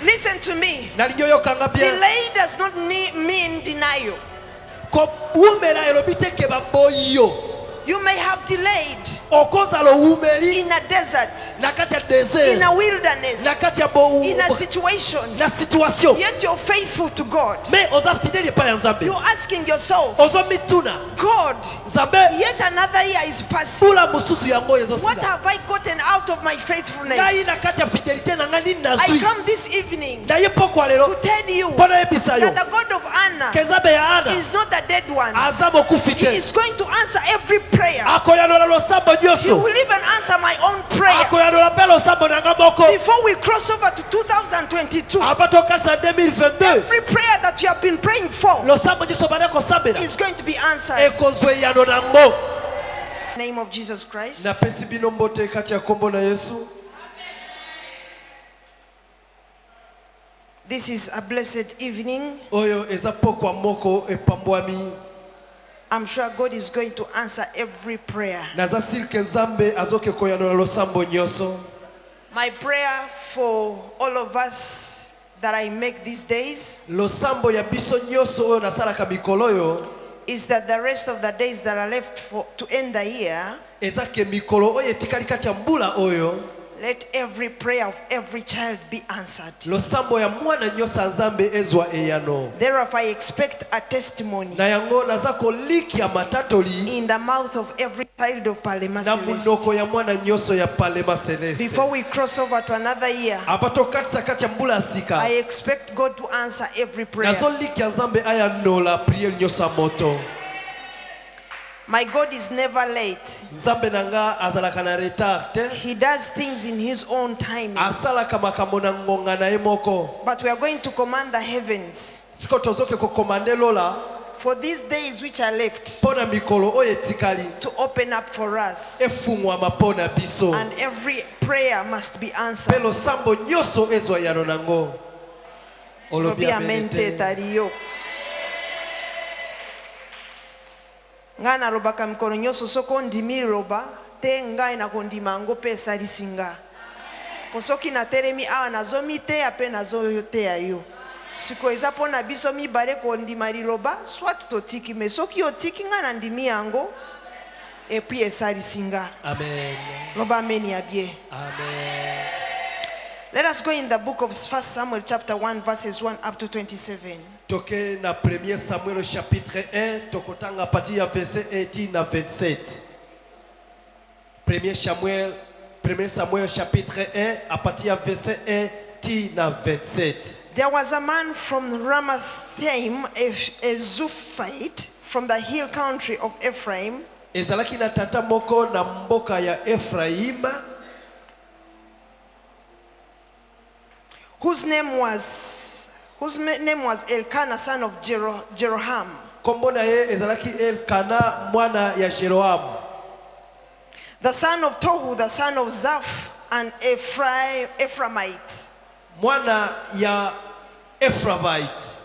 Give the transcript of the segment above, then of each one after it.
Listen to me. nalinyoyokanga bien Delay does not mean denial. kobuumera elobite ba boyo You may have delayed okozala owuumeri in a desert, nakati ya desert in a wilderness, nakati ya in a situation, na situation yet you're faithful to God. mais oza fidèle epai ya nzambe You're asking yourself, ozomituna God, nzambe yet another year is passing. mbula mosusu yango What ezosila have I gotten out of my faithfulness? ngai na kati ya fidélité na ngai nini I nazwi come this evening naye pokwa lelo to tell you mpo nayebisa yo that the God of Anna ke nzambe ya ana is not a dead one. aza mokufi He te is going to answer every prayer. akoyanola losambo He nyonso will even answer my own prayer. akoyanola mpe losambo na nga moko Before we cross over to 2022, aba tokalisa 2022 every prayer that you have been praying for losambo nyonso bana kosambela is going to be answered. ekozwa eyano nango In the name of Jesus Christ. napesi bino mbote kati ya kombo na yesu. This is a blessed evening. Oyo eza pokwa moko epambwami. I'm sure God is going to answer every prayer. Naza silke nzambe azoke koyanola losambo nyonso. My prayer for all of us that I make these days Losambo ya biso nyonso oyo nasalaka mikolo oyo is that the rest of the days that are left to end the year, eza ke mikolo oyo etikali kati ya mbula oyo let every prayer of every child be answered. losambo ya mwana nyonso ya nzambe ezwa eyano. Thereof I expect a testimony Na yango naza kolikia matatoli in the mouth of every child of Palema na Celeste. munoko ya mwana nyonso ya Palema Celeste. Before we cross over to another year, Apato katisa kati ya mbula ya sika I expect God to answer every prayer. nazo likia nzambe ayanola priere nyonso ya moto. My God is never late. Nzambe nanga azalaka na retard te. He does things in his own timing. Asalaka makambo na ngonga na ye moko. But we are going to command the heavens Siko tozoke kokomande lola for these days which are left pona mikolo oyo etikali to open up for us. efungwama pona biso. And every prayer must be answered. Pelo sambo nyonso ezwa yano nango. Olobi amen te. Tariyo. Ngana roba kamikono nyoso soko ndimiri roba te ngai na kondima ngo pesa lisinga. Posoki na teremi awa nazomi te ape nazo te ayo. Siko ezapo na biso mi bare kondima liloba soit totiki me soki otiki ngana ndimi yango et puis esali singa. Amen. Loba amen ya bien. Amen. Let us go in the book of 1 Samuel chapter 1 verses 1 up to 27. Toke na 1 Samuel chapitre 1 tokotanga partir ya verset 18 na 27. 1 Samuel chapitre 1 à partir ya verset 1 na 27. There was a man from Ramathaim, a Zuphite, from the hill country of Ephraim, Ezalaki na tata moko na mboka ya Ephraim whose name was Elkanah, son of Jeroham. kombo na ye ezalaki Elkana mwana ya Jeroam, The son of Tohu, the son of Zaph, an Ephraimite. mwana ya Ephraimite.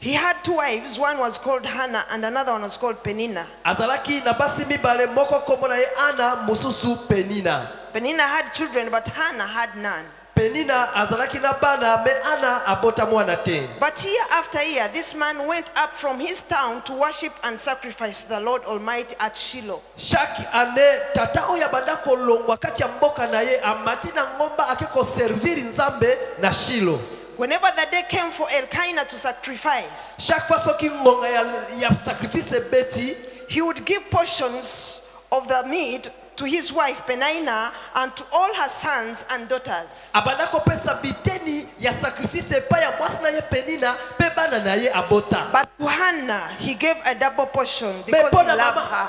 He had two wives, one was called Hannah and another one was called Penina. Azalaki na basi mibale moko kombo na ye Ana mususu Penina. Penina had children, but Hannah had none. Penina azalaki na bana me Ana abota mwana te. But year after year, this man went up from his town to worship and sacrifice to the Lord Almighty at Shiloh. Chaque année tata oya banda kolongwa kati ya mboka na ye amati na ngomba akiko servir nzambe na Shilo. Whenever the day came for Elkanah to sacrifice, Chaque fois soki ngonga ya sacrifice beti, he would give portions of the meat to his wife Penina and to all her sons and daughters. abanda kopesa biteni ya sacrifice pa ya mwasi na ye Penina pe bana na ye abota. But to Hannah, he gave a double portion because he loved her.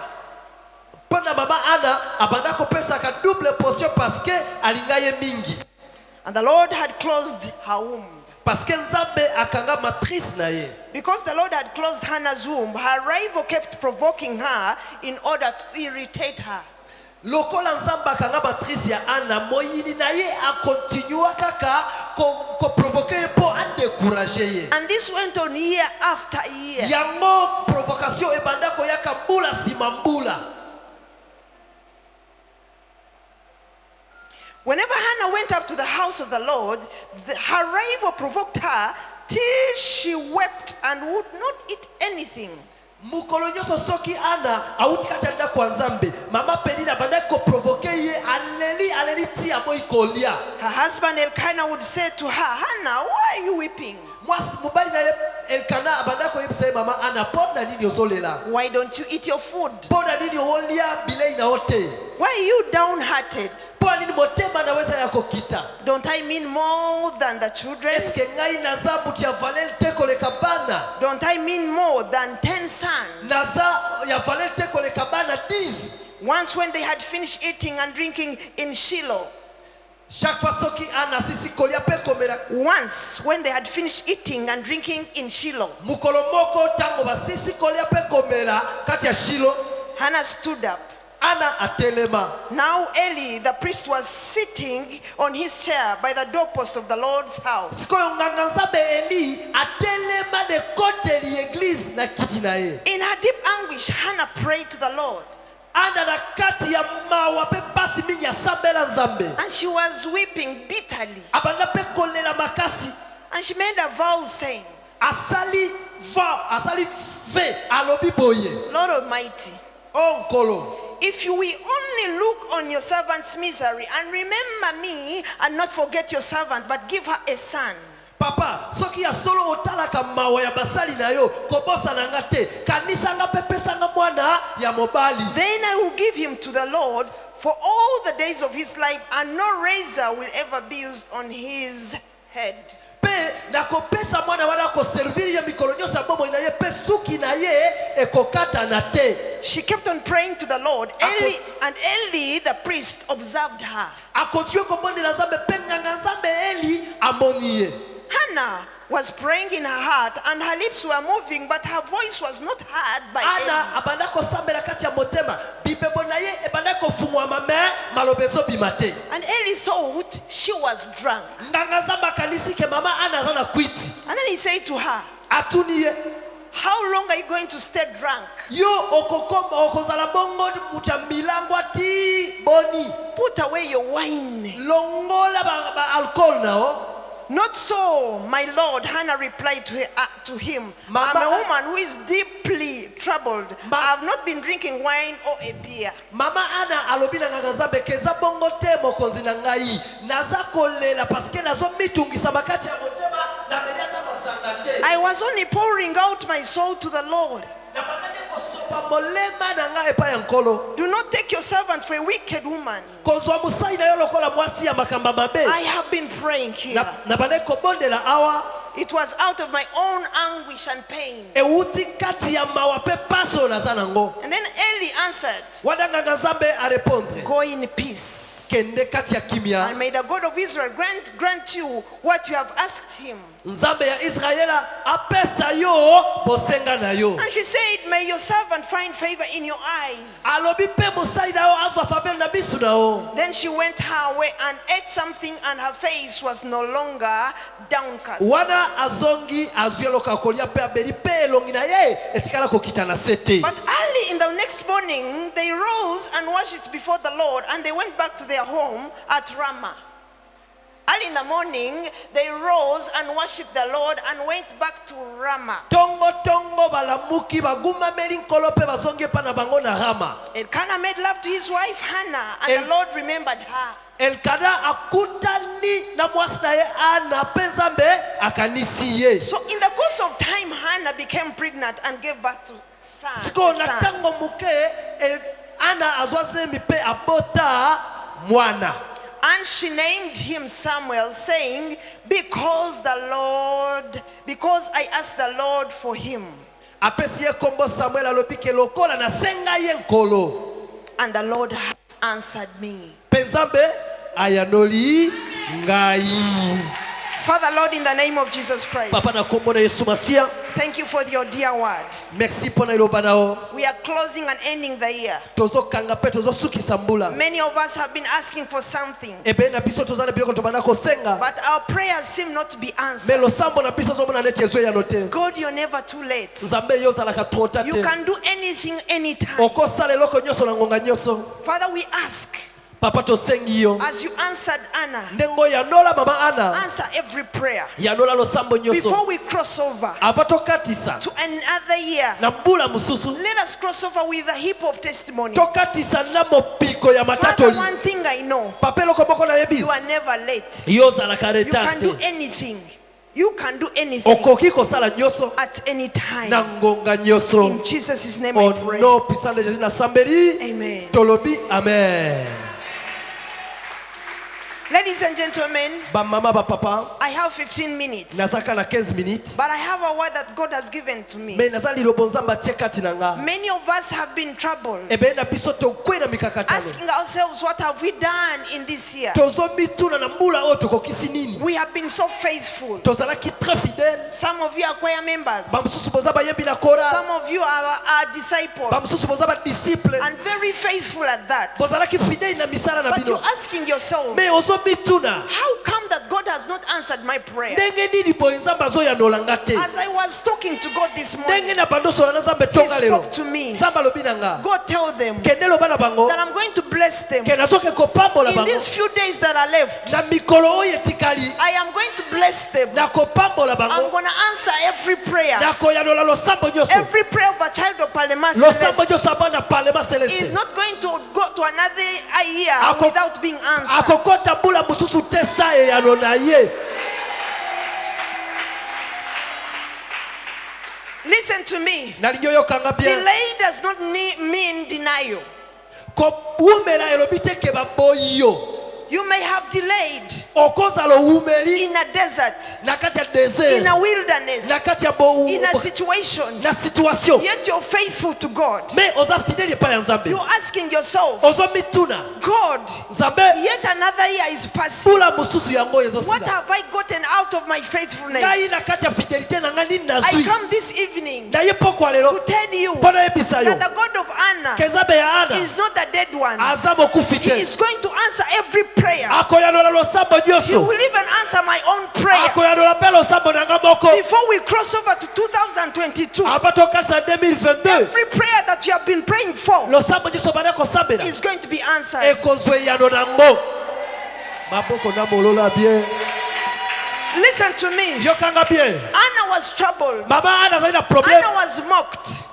Pona mama Ana abanda kopesa ka double portion parce que alinga ye mingi. And the Lord had closed her womb. Parce que nzambe akanga matrice na ye. Because the Lord had closed Hannah's womb, her rival kept provoking her in order to irritate her. Lokola nzamba akanga matrice ya Ana moyini na ye a continue kaka ko provoquer po a décourager ye. And this went on year after year. Yango provocation ebanda ko yaka mbula simambula. Whenever Hannah went up to the house of the Lord, her rival provoked her till she wept and would not eat anything. mukolo nyonso soki ana auti kati anda kwa nzambe mama Penina bandako provoke ye aleli ti aboyi kolia. Her husband Elkanah would say to her, Hannah, why are you weeping? Mwasi mubali na Elkana bandako yebisa mama ana pona nini ozolela. Why don't you eat your food? Pona nini olia bilei na ote. Why are you downhearted? Pona nini motema naweza yako kita. Don't I mean more than the children? Eske ngai naza muti ya valel teko le kabana. Don't I mean more than 10 sons? Naza ya valel teko le kabana 10. Once when they had finished eating and drinking in Shiloh. Chaque fois soki ana sisi kolia pe komera. Once when they had finished eating and drinking in Shiloh. Mukolo moko tango ba sisi kolia pe komera kati ya Shiloh. Hannah stood up. Ana atelema. Now Eli, the priest, was sitting on his chair by the doorpost of the Lord's house. Sikoyo nganga nzambe Eli atelema de kote li église na kiti na ye. In her deep anguish, Hannah prayed to the Lord. Ana na kati ya mawa pe pasi minya sambela nzambe. And she was weeping bitterly. Abanda pe kolela makasi. And she made a vow saying, Asali ve alobi boye. Lord Almighty, Onkolo. if you will only look on your servant's misery and remember me and not forget your servant, but give her a son. Papa, soki ya solo otala ka mawa ya basali na yo, kobosa na ngate, kanisa nga pepesa nga mwana ya mobali. Then I will give him to the Lord for all the days of his life, and no razor will ever be used on his head. Pe na kopesa mwana wana ko servir ya mikolo nyosa bomo ina ye pe suki na ye ekokata na te. She kept on praying to the Lord. Eli, the priest, observed her. Akontiwe kombonde la zambe pe nganga nzambe Eli amoni ye. Hannah was praying in her heart, and her lips were moving, but her voice was not heard by Ana Eli. abandako sambela kati ya motema bibebo na ye ebandako fungwa mame malobezo bimate. And Eli thought she was drunk. Nganga nzambe kanisi ke mama ana zana kwiti. And then he said to her, Atuni ye. how long are you going to stay drunk? Yo okokoma okozala bongo mutia milango ati boni. Put away your wine. Longola ba alcohol nao. Not so, my Lord, Hannah replied to him. Mama, I'm a woman who is deeply troubled. I have not been drinking wine or a beer. Mama ana alobina nganga nzambe keza bongo te mokonzi na ngai. Naza kolela paske nazo mitungisa makati ya motema na meliata masanga te. I was only pouring out my soul to the Lord. Na manane kosopa molema na ngai epa ya nkolo. Do not take your servant for a wicked woman. Kozwa musai na yo lokola mwasi ya makamba mabe. I have been praying here. Na bane kobonde la awa. It was out of my own anguish and pain. Euti kati ya mawape paso na zanango. And then Eli answered, Wadanga nzambe a répondre. go in peace. Kende kati ya kimia. And may the God of Israel grant you what you have asked him. Nzambe ya Israela apesa yo bosenga na yo. And she said, may your servant find favor in your eyes. Alobi pe musai na yo azwa fabel na bisu na yo. Then she went her way and ate something, and her face was no longer downcast. Wana azongi azueloka kolia pe aberi pe elongi na ye etikala kokita na sete. But early in the next morning, they rose and worshipped before the Lord, and they went back to their home at Ramah. Early in the morning, they rose and worshipped the Lord and went back to Ramah. Tongo balamuki baguma meri nkolo pe bazongi pa na bango na Rama. Elkanah made love to his wife Hannah, and the Lord remembered her. Elkana akutani na mwasi na ye ana penzambe akanisi ye. So in the course of time, Hannah became pregnant and gave birth to son. Siko na tango muke ana azwaze mipe abota mwana. And she named him Samuel, saying, because I asked the Lord for him. Apesi ye kombo Samuel alobike lokola na senga ye nkolo. And the Lord has answered me. Penzambe ayanoli ngai. Father, Lord, in the name of Jesus Christ, Papa na kombo na Yesu Masia. thank you for your dear word. Merci pona iloba nao. We are closing and ending the year. Tozo kanga pe tozo suki sambula. Many of us have been asking for something, Ebe na biso tozana biloko tobana kosenga. but our prayers seem not to be answered. Melo sambo na biso zomona neti ezwe ya note. God, you're never too late. Nzambe yo zalaka trop You tate. can do anything, anytime. Okosala eloko nyoso na ngonga nyoso. Father, we ask papa tosengi yo as you answered Anna, ndengo yanola mama Ana answer every prayer. yanola losambo nyoso Before we cross over ava tokatisa to another year, na mbula mususu let us cross over with a heap of testimonies. tokatisa na mopiko ya Father, matatoli one thing I know, papelo komoko na yebi you are never late. yozala You can do karetarte anything. You can do anything okoki kosala nyoso at any time. na ngonga nyoso In Jesus' name I pray. ono pisande jesu na sambeli Amen. tolobi amen. Ladies and gentlemen, Bamama bapapa I have 15 minutes. nazaka na 15 minutes But I have a word that God has given to me. me nazali lobonzamba tie kati na nga Many of us have been troubled, ebe na biso tokwena mikakatano asking ourselves, what have we done in this year? tozomituna na mbula oyo tokokisi nini We have been so faithful. tozalaki très fidèle Some of you are choir members. bamosusu boza bayembi na kora Some of you are disciples. bamosusu boza badisiple And very faithful at that. bozalaki fidèle na misala na But you're bino asking yourself, me ozomituna how come that God has not answered my prayer? ndenge nini boye nzambe azoyanola nga te As I was talking to God this ndenge morning, na bandosola na nzambe He tonga lelo spoke to me. nzambe alobi na nga God tell them kende loba na bango that I'm going to bless them. ke nazoke kopambola In bango these few days that are left, na mikolo oyo etikali I am going to bless them. na kopambola I'm bango going to answer every prayer. na koyanola losambo nyonso Every prayer of a child of Parliament losambo Celeste nyonso ya bana parlema is celeste not going to go to another year Ako- without being answered. akokota mbula mosusu te sa eyano na ye. Listen to me. nalingi oyokanga bien Delay does not mean denial. kowumela elobi te ke baboyi yo You may have delayed okozala owumeli in a desert, na kati ya in desert a wilderness, na kati ya in a situation, na situation yet you're faithful to God. me oza fidèle epai ya nzambe You're asking yourself, ozomituna God, nzambe yet another year is passing. mbula mosusu yango What ezosila have I gotten out of my faithfulness? ngai na kati ya fidélité na ngai nini I nazwi come this evening naye pokwa lelo to tell you mpo nayebisa yo that the God of Anna ke nzambe ya ana is not a dead one. aza mokufi He te is going to answer every prayer. akoyanola losambo He nyonso will even answer my own prayer. akoyanola mpe losambo na nga moko Before we cross over to 2022, aba tokatisa 2022 every prayer that you have been praying for losambo nyonso bana kosambela is going to be answered. ekozwa eyano nango maboko na molola bien Listen to me. yokanga bien Anna was troubled. mama ana azali na problème Anna was mocked.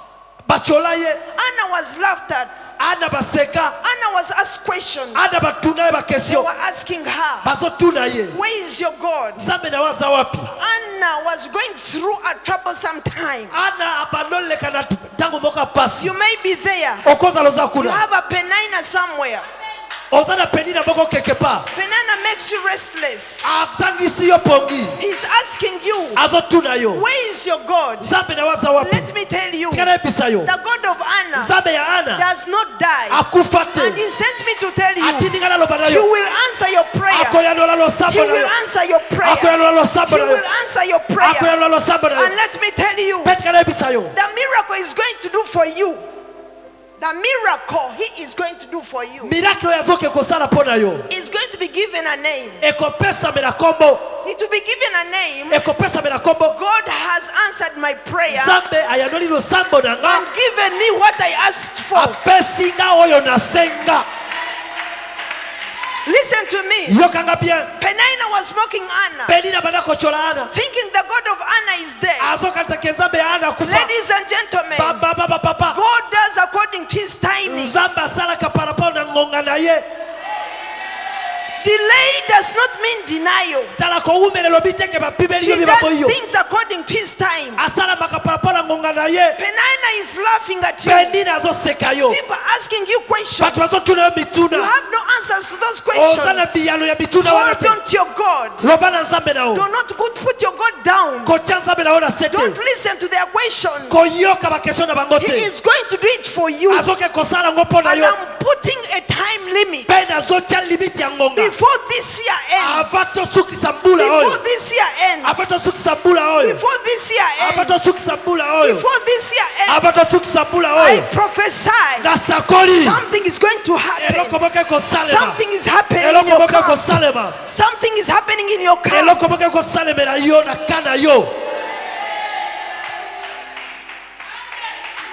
batyola ye Anna was laughed at. ana baseka Anna was asked questions. ana batuna ye They bakestion were asking her, bazotuna ye where is your God? nzambe na waza wapi Anna was going through a troublesome time. ana abanoleka na ntango moko ya pasi You may be there. okozala oza You kuna have a penina somewhere. oza na penina moko quelque part Penina makes you restless. azangisi yo pongi He's asking you, azotuna yo where is your God? nzambe na waza wapi Let me tell you, tika nayebisa yo the God of Anna nzambe ya ana does not die. akufa And te he sent me to tell you, atindinga naloba na he yo will answer your prayer. akoyanola He losambo na will yo answer your prayer. akoyanola losambo He na will yo answer your prayer. akoyanola losambo na And yo let me tell you, mpe tika nayebisa yo the miracle is going to do for you. The miracle he is going to do for you miracle oyo azoke kosala mpo na yo is going to be given a name. ekopesamela kombo It will be given a name. ekopesamela kombo God has answered my prayer nzambe ayanoli losambo na nga and given me what I asked for. apesi nga oyo nasenga Listen to me. yokanga bien Penina was mocking Anna, penina banda kotyola ana thinking the God of Anna is dead. azokanisa ke nzambe ya ana akufa Ladies and gentlemen, papa God does according to his timing. nzambe asalaka paraporo na ngonga na ye Delay does not mean denial. tala kowumela elobi teke bapibeli yo He bibaboyi yo does things according to his time. asalamaka paraporo na ngonga na ye Penina is laughing at you. penina azoseka yo People asking you questions. bato bazotuna yo You mituna have no answers to those oza na questions. biyano ya mituna wana Hold te on to your God. loba na nzambe na Do yo not put your God down. kotya nzambe na yo na se Don't te listen to their questions. koyoka bakestion na bango He te is going to do it for you. azoke kosala yango mpo na And yo I'm putting a time limit. mpe nazotya limiti ya ngonga Before this year ends. ava tosukisa mbula Before oyo this year ava ends. tosukisa mbula oyo Before this year ava ends. tosukisa mbula oyo Before this year ava ends. tosukisa mbula I oyo prophesy nasakoli something is going to happen. eloko moko ekosalema Something is happening in eloko your moko camp. ekosalema Something is happening in your camp. eloko moko ekosalemela yo na ka na yo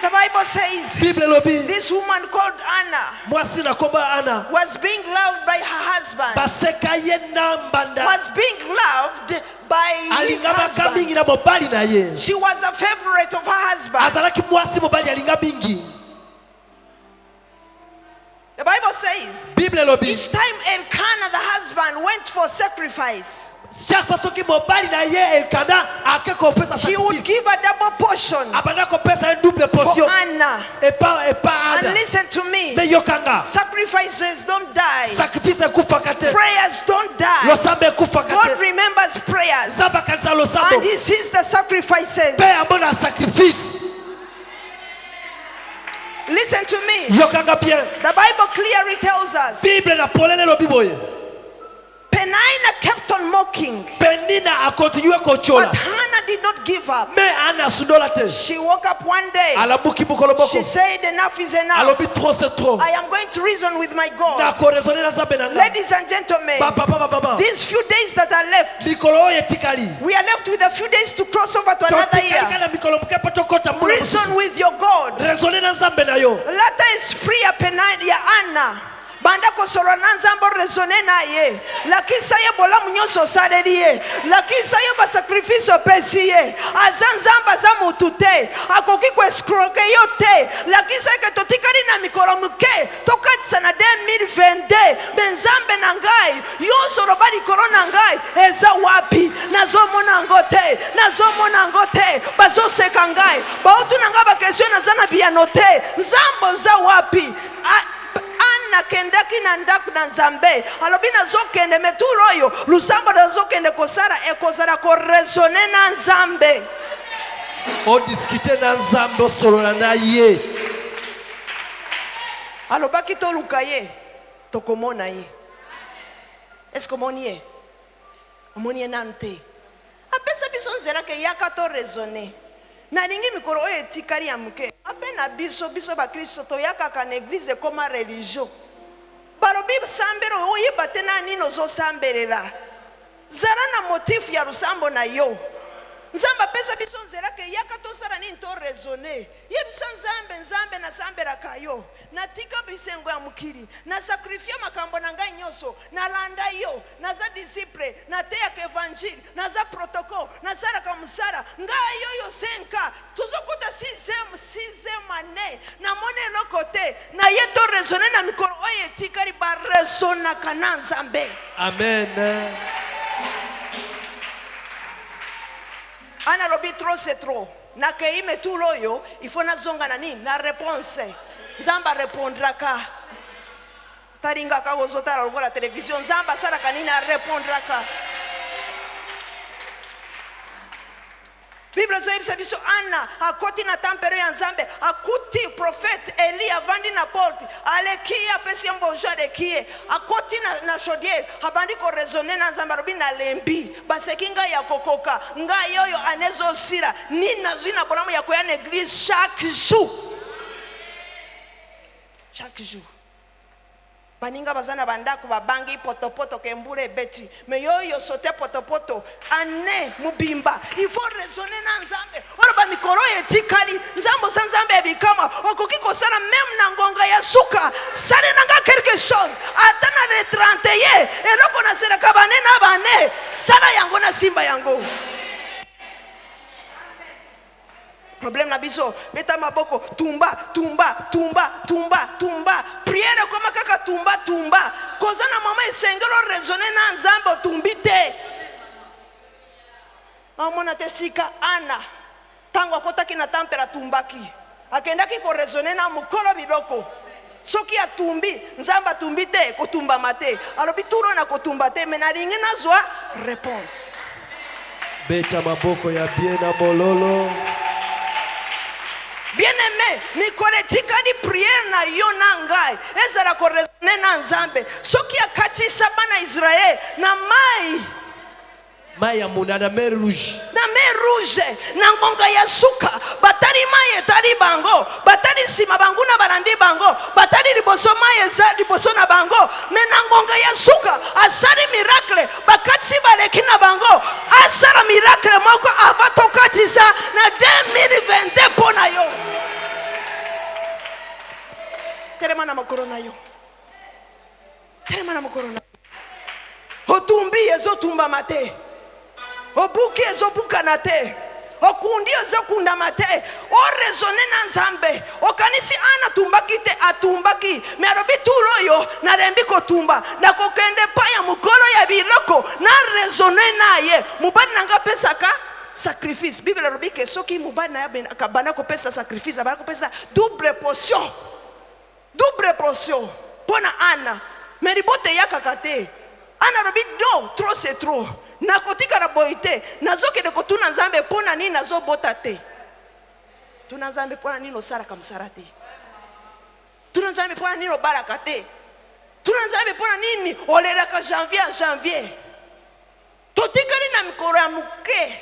The Bible says Bible lobi this woman called Anna mwasi na komba Ana was being loved by her husband. baseka ye nambanda Was being loved by his alinga husband. mingi na mobali na ye She was a favorite of her husband. azalaki mwasi mobali alinga mingi. The Bible says Bible lobi each time Elkanah, the husband, went for sacrifice, chaque fois soki mobali na ye Elkana akeko pesa he would sacrifice give a double portion abanda ko pesa une double for portion Anna. et pas And Ana listen to me, me yokanga sacrifices don't die, sacrifice kufa kate prayers don't die. losambe kufa God kate remembers prayers zamba kanisa and losambo he sees the sacrifices. pe amona sacrifice. Listen to me, Yokanga bien the Bible clearly tells us Bible na polele lobi boye Penina kept on mocking, Penina a continué but kochola Hannah did not give up. mais Ana sudola te She woke up one day, alabuki bukolo she boko said enough is enough. alobi trop c'est trop I am going to reason with my na God. ko raisonner na zambe nanga Ladies and gentlemen, ba papa ba mama these few days that are left, mikolo oyo etikali we are left with a few days to cross over to another totikali year. kana mikolo muke pa tokota mula Reason with your God. raisonner na zambe na yo Lata esprit ya penai ya Anna. Banda kosoro nanzambo rezone na ye. Lakisa ye bola munyoso saleli ye. Lakisa ye ba sacrifice opesi ye. Azanzamba za mutute. Akoki kwe skroke yote. Lakisa ye totikali na mikolo muke. Tokatisa na 2022. Benzambe na ngai. Yoso robali korona ngai. Eza wapi. Nazomo na ngote. Nazomo na ngote. Bazo seka ngai. Bautu na ngaba kesyo na zana bianote. Nzambo za wapi. Anna kendaki na ndaku na nzambe alobina zokende metulo oyo lusambo da zokende kosara ekozara ko raisonner na nzambe o discuter na nzambe osolola na ye alobaki toluka ye tokomona ye. Est-ce que omoni ye? Omoni ye nanu te? Apesa biso nzela ke yaka to raisonner nalingi mikolo oyo etikali ya muke ape na biso bakristo toyakaka na eglize koma religio balobi sambelo oyeba te na nini ozosambelela zala na motifu ya lusambo na yo. Nzambe apesa biso nzela ke yaka tosala nini to raisonner yebisa nzambe nasambelaka yo natika bisengo ya mukili na sakrifia makambo na ngai nyonso nalanda yo naza disciple nateyaka evangile naza protocole nasalaka mosala ngai yoyo 5 tozokuta 6e ane namoni eloko te na ye to raisonner na mikolo oyo etikali baresonaka na nzambe. amen. Ana lobi trop c'est trop. Na keime tout loyo, il faut na zonga na nini na réponse. Nzamba répondraka. Taringa ka ozotala lokola télévision nzamba sala kanini na répondraka. Bible zoyebisa biso Anna akoti na tempere ya nzambe akuti prophète Eli avandi na porte alekia apesi mbonjo alekie akoti na chaudière abandi ko raisonner na nzambe robi na lembi baseki ngai ya kokoka ngai yoyo anezo sira nini nazina bolamu ya koya na église chaque jour baninga bazana bandako babangi potopoto kembule beti me yoyo sote potopoto ane mubimba il faut raisonner na nzambe ora ba mikoro etikali nzambo sa nzambe ebikama okoki kosala même na ngonga ya suka sale nanga quelque chose atana le 31 eloko na seraka bane na bane sala yango na simba yango. Problème na biso beta maboko tumba prière koma kaka tumba kozana mama esengelo raisonner na nzambo tumbite amona te sika Ana tango akotaki na tempera tumbaki akendaki ko raisonner na mukolo biloko soki atumbi nzamba tumbite kotumba mate alobi turo na kotumba te mena lingi nazwa réponse beta maboko ya bien na bololo. Bien-aimé, mikole tikadi prière na yo na ngai ezala ko raisonner na nzambe soki akatisa bana Israël na mai ya munana mer rouge na ngonga ya suka batali mai etali bango batali sima bango na balandi bango batali liboso mai eza liboso na bango me na ngonga ya suka asali miracle bakatisi baleki na bango asala miracle moko avatokatisa na 2022 pona yo. bukama te, obuki ezobukana te, okundi ezokundama te, orezone na nzambe, okanisi ana tumbaki te atumbaki, merobi tulo yo na rembi kotumba, na kokende pa ya mukolo ya biloko, na rezone na ye, mubani nanga pesaka sacrifice. Bible robi ke soki mubani na ya kabana ko pesa sacrifice, abana ko pesa double portion. Double portion. Pona ana, meribote ya kakate. Ana robi no, trop c'est trop. Na kotika na boite, nazoke de kotuna nzambe pona nini nazo bota te. Tuna nzambe pona nini osara kamsara te. Tuna nzambe pona nini obaraka te. Tuna nzambe pona nini oleraka janvier en janvier. Totikali na mikoro ya muke.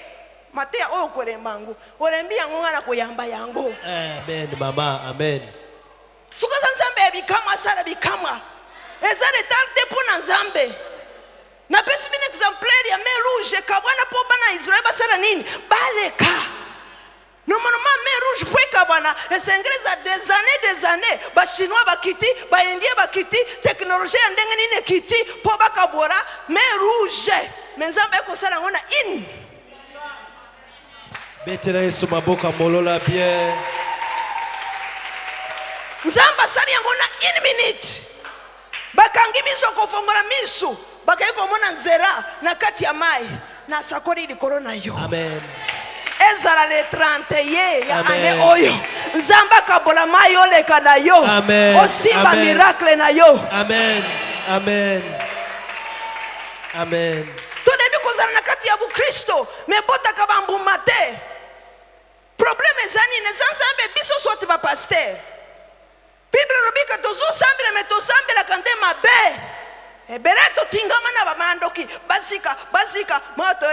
Matea oyo kwelembangu. Olembi yango ngana koyamba yango. Amen, mama, amen. Sukaza nzambe bikama sara bikama. Ezare tarte pona nzambe. Na pesi bin exemplaire ya mer rouge kabwana po bana Israel basara nini? Baleka. Normalement mer rouge po kabwana esengreza des années ba chinois bakiti, ba indien bakiti, technologie ya ndenge nini kiti po bakabora mer rouge. Menzambe ko sara ngona in. Betela Yesu maboka molola bien. Nzamba sari ngona in minute. Bakangi miso ko fongola miso. Bakaiko mona nzera na kati ya mai na sakori likolo na yo. Amen. Ezara le 31 ya ane oyo. Nzamba kabola mai oleka na yo. Amen. Osimba Amen. miracle na yo. Amen. Amen. Amen. Todebi kozala na kati ya bu Kristo mebota kabambu mate. Problème ezani ne nzambe biso sote ba pasteur. Bible robika tozo sambira meto sambira kande mabe. Bereto tingama na bamandoki basika moto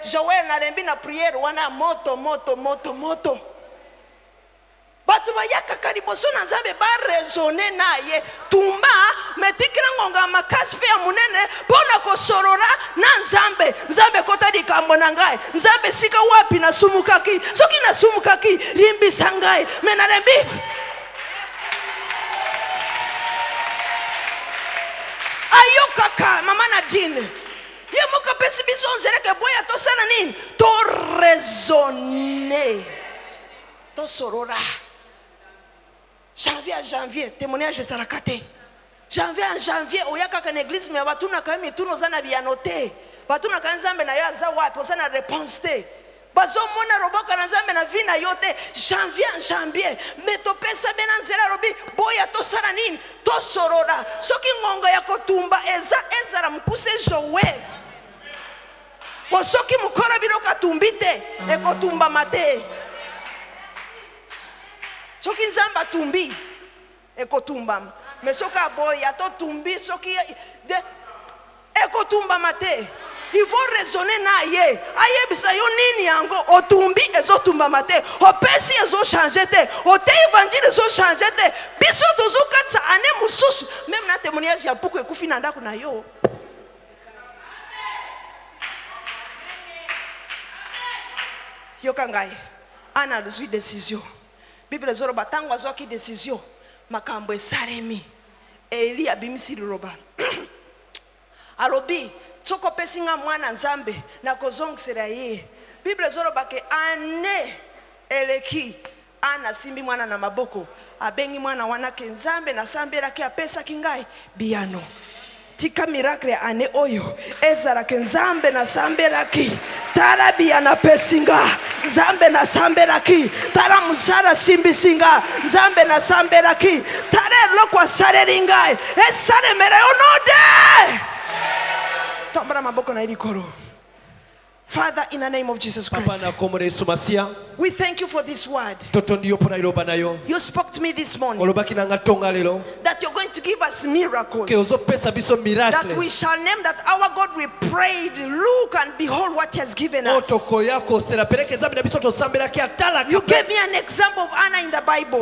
Joël na rembi na prière wana moto batu bayaka kariboso na nzambe ba raisonner naye tumba metikira ngonga makasi pe ya munene pona kosorora na nzambe kota likambo na ngai nzambe sika wapi na sumukaki soki na sumukaki rimbi sangai mena rembi ayo kaka mama na jine ye moka pesi biso nzereke boya to sana nini to raisonner to sorora janvier témoignage sarakate janvier oya kaka na église me batuna kami tuno zana bianote batuna kanzambe na yo za wapi osana réponse te bazo mona roboka na nzambe na vina yote janvier me to pesa bena nzera robi boya to sana nini to sorora soki ngonga ya kotumba ezara mkuse Joël po soki mukora biloka tumbite ekotumba mate soki nzamba tumbi ekotumba me soka boya to tumbi soki ekotumba mate. Il faut raisonner na ye. Aye bisa yo nini yango otumbi ezotumba mate. Opesi ezo changer te. Ote évangile ezo changer te. Biso tozo katsa ane mususu. Même na témoignage ya buku ekufi na ndako na yo. Yo kangai. Ana azui décision. Bible zoro batango azoki décision. Makambo esaremi. Eli abimisi roba. Alobi tsoko pesinga mwana nzambe na kozongisela ye. Bible zoro bake ane eleki ana simbi mwana na maboko abengi mwana wana ke nzambe na sambela ke apesa kingai biano tika miracle ane oyo ezara ke nzambe na sambela ki tara biana pesinga nzambe na sambela ki tara musara simbi singa nzambe na sambela ki tare lokwa sareli ngai esare mere onode tombra maboko na ilikoro. Father, in the name of Jesus Christ, we thank you for this word. You spoke to me this morning that you're going to give us miracles, that we shall name that our God we prayed, look and behold what he has given us. You gave me an example of Anna in the Bible.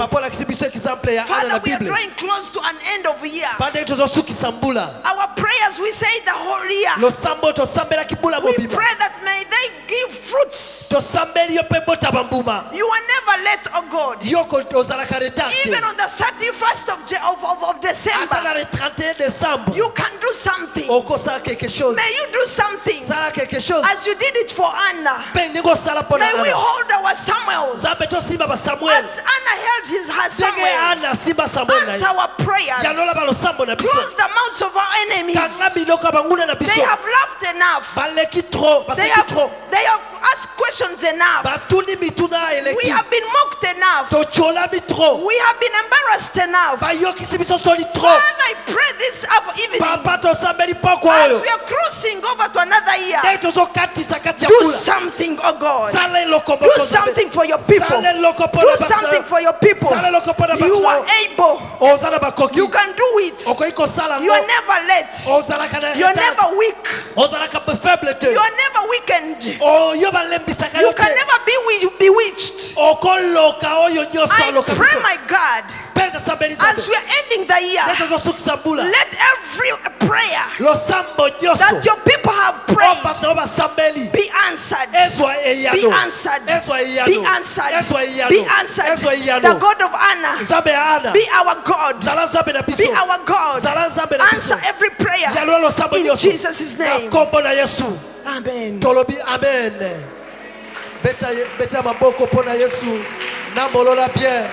Father, we are drawing close to an end of the year. Our prayers we say the whole year. We pray that may they give fruits. tosamba yo pe bota bambuma You are never late, oh God. yoko ozalaka retard Even on the 31st of December, ata na le 31 décembre you can do something. okosala quelque chose May you do something sala quelque chose as you did it for Anna. pe ndenge osala mpona May we Ana. hold our Samuels nzambe tosimba basamuel as Anna held her ndenge Samuel. ana asimba samuel na Answer ye our prayers. yanola balosambo na biso Close the mouths of our enemies. kanga biloko ya banguna na They biso have laughed enough. baleki trop They baseki trop have asked questions enough. batuni mituna We eleki have been mocked enough. tocholami trop We have been embarrassed enough. bayokisi biso soni trop Father, I pray this evening papa tosambeli poko as oyo we are crossing over to another year. ndenge tozokatisa kati ya Do kula something, oh God. sala eloko Do moko something for your people. sala eloko Do mpona something for your people. sala eloko mpona You are bato able. oza na bakoki You can do it. okoki kosala You are ngo never late. ozalaka na You are retard. never weak. ozalaka pe faible te You are never weakened. oyo balembisaka You yo can te never be bewitched. okoloka oyo nyonso I aloka pray, biso my God, mpe nasambeli as we are ending the year, nde tozosukisa mbula let every prayer losambo nyonso that your people have o prayed bato o basambeli be answered. ezwa Be eyano answered. ezwa Be eyano answered. ezwa Be eyano answered. ezwa The eyano God of Anna, nzambe ya ana be our God. zala nzambe na Be biso our God. zala nzambe na biso Answer every prayer yalola losambo in nyonso Jesus' na name. nkombo na yesu Amen. tolobi amen beta maboko mpo na yesu nambolola bien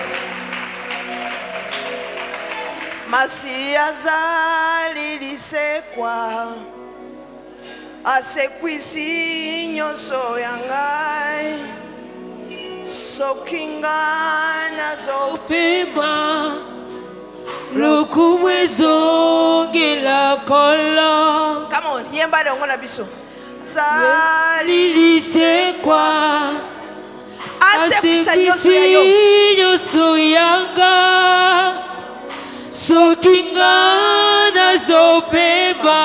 Masiya zalilisekwa asekwisi nyonso ya ngai sokinga nazo Pema lukumwezongela kolo Come on, yemba dongo na biso zali lilisekwa asekwisa nyonso ya yo nyonso yanga sokinga nazopema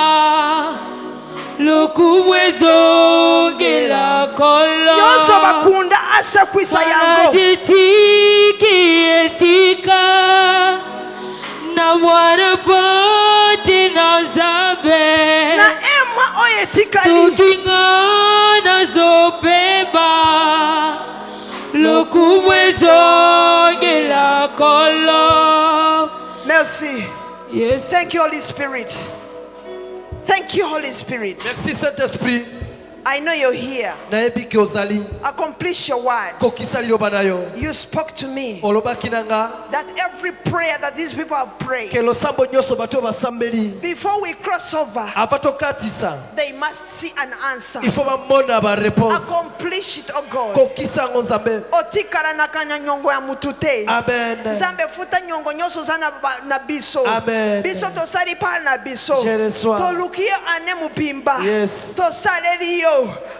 lukumwezongela kolo nyonso bakunda asekwisa yango Wanajitiki esika na mwana poti na zabe na emwa oyo etikali tukinga nazopeba lokumwezongela kolo. Merci. Yes. Thank you, Holy Spirit. Thank you, Holy Spirit. merci Saint-Esprit I know you're here. nayebi ke ozali Accomplish your word. kokisa liloba na yo You spoke to me olobaki na nga that every prayer that these people have prayed, ke losambo nyonso bato oyo basambeli before we cross over, ava tokatisa they must see an answer. il faut bamona bareponse Accomplish it, oh God. kokisa yango nzambe Otikala na kanya nyongo ya mutu te. amen Nzambe futa nyongo nyonso za na biso. Amen. Biso tosali pa na biso. Je reçois. Toluki ye ane mupimba. Yes. Tosaleli yo.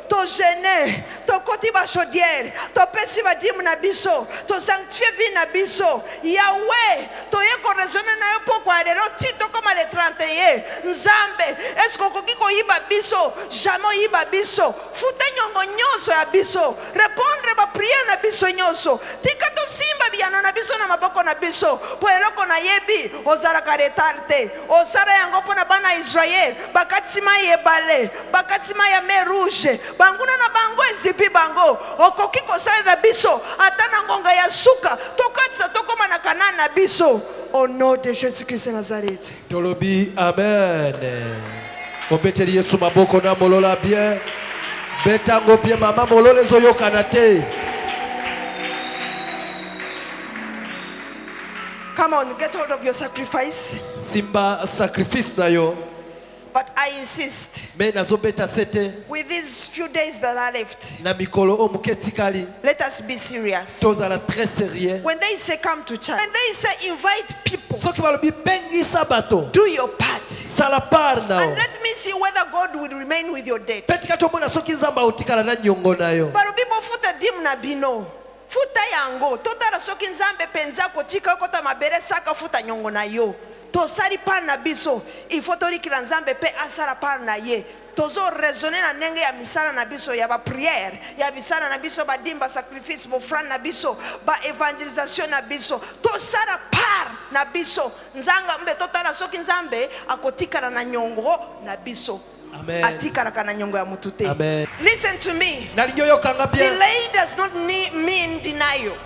Togene. Tokoti ba chaudière. Topesi ba dimu na biso. Tosanctifie vie na biso. Yahweh. Toye ko raisonner na yo pokwa lelo tito koma le 31. Nzambe. Est-ce qu'on koki ko yiba biso? Jamais yiba biso. Futa nyongo nyonso ya biso. Répondre ba prière na biso nyonso. Tika to simba biano na biso na maboko na biso. Po eloko na yebi ozalaka retarte. Osara yango pona bana Israël. Bakatima yebale. Bakatima ya mer rouge. Banguna na bango ezipi bango. Okoki kosala na biso. Ata na ngonga ya suka. Tokatisa tokoma na Kanaan na biso. Au nom de Jésus-Christ de Nazareth. tolobi amen obeteli yesu maboko na molola bien betango bien mama mololo ezoyokana te Come on, get hold of your sacrifice. simba sacrifice na yo But I insist, me nazobeta sete with these few days that are left, na mikolo oyo moke etikali let us be serious. tozala très sérieux When they say come to church, when they say invite people, soki balobi bengisa bato do your part. sala part na And yo let me see whether God will remain with your debt. mpe tika tomona soki nzambe aotikala na niongo na yo Balobi bofuta dim na bino. Futa yango. Totala soki nzambe penza kotika kota mabere saka futa nyongo na yo. Tosali par na biso. Il faut tolikila nzambe pe asala par na ye. Tozo raisonner na ndenge ya misala na biso ya ba prière, ya bisala na biso ba dimba sacrifice bo fran na biso, ba evangelisation na biso. Tosala par na biso. Nzanga mbe totala soki nzambe akotikala na nyongo na biso. Amen. atikalaka na nyongo ya mutu te. Amen. Listen to me. Nalinyoyokanga bien. Delay does not mean denial.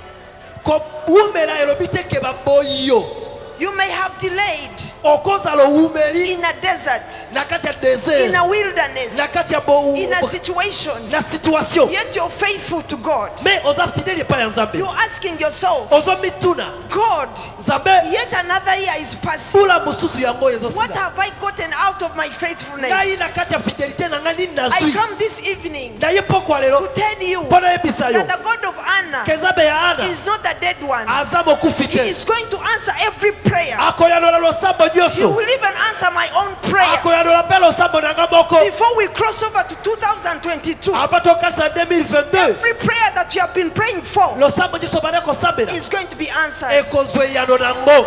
Ko umela elobi te ke baboyo. You may have delayed Okozala umeli in a desert, na kati ya desert. in a wilderness, Na kati ya in a situation, na situation. yet you're faithful to God. Mais oza fidèle pa ya Nzambe. You're asking yourself, Ozo mituna. God, Nzambe yet another year is passing. pula mususu yango ezo What sila. have I gotten out of my faithfulness? Ngai na kati ya fidélité na ngani I nazui. come this evening Na ye pokwa lelo. to tell you Pona yebisa yo. that the God of Anna Ke Nzambe ya Ana. is not a dead one. Aza mokufi He te. is going to answer every prayer. Akoyanola losambo He nyonso. will even answer my own prayer. Akoyanola mpe losambo na nga moko. Before we cross over to 2022, Apa tokatisa 2022. every prayer that you have been praying for Losambo nyonso bana kosambela. is going to be answered. Ekozwe yano nango.